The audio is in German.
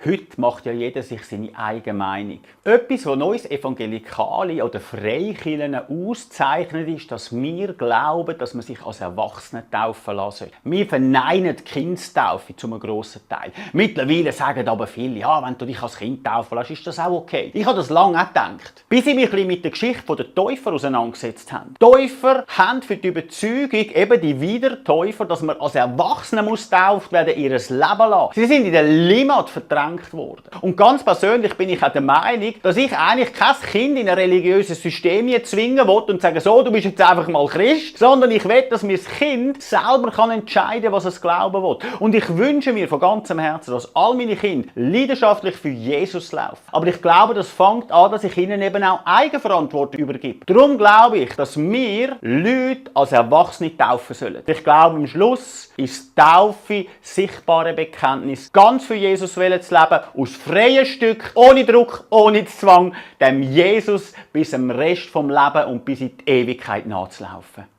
Heute macht ja jeder sich seine eigene Meinung. Etwas, was uns Evangelikale oder Freikirchen auszeichnet, ist, dass wir glauben, dass man sich als Erwachsene taufen lassen soll. Wir verneinen die Kindstaufe zum grossen Teil. Mittlerweile sagen aber viele, ja, wenn du dich als Kind taufen lässt, ist das auch okay. Ich habe das lange auch gedacht, bis ich mich ein bisschen mit der Geschichte der Täufer auseinandergesetzt habe. Täufer haben für die Überzeugung, eben die Wiedertäufer, dass man als Erwachsene getauft werden, ihr Leben lassen. Sie sind in der Limmat verdrängt worden. Und ganz persönlich bin ich auch der Meinung, dass ich eigentlich kein Kind in ein religiöses System zwingen will und sagen, so, du bist jetzt einfach mal Christ, sondern ich will, dass mir das Kind selber entscheiden kann, was es glauben will. Und ich wünsche mir von ganzem Herzen, dass all meine Kinder leidenschaftlich für Jesus laufen. Aber ich glaube, das fängt an, dass ich ihnen eben auch Eigenverantwortung übergebe. Darum glaube ich, dass wir Leute als Erwachsene taufen sollen. Ich glaube, am Schluss ist Taufe sichtbare Bekenntnis, ganz für Jesus zu leben, aus freiem Stück, ohne Druck, ohne Zwang, dem Jesus bis zum Rest vom Leben und bis in die Ewigkeit nachzulaufen.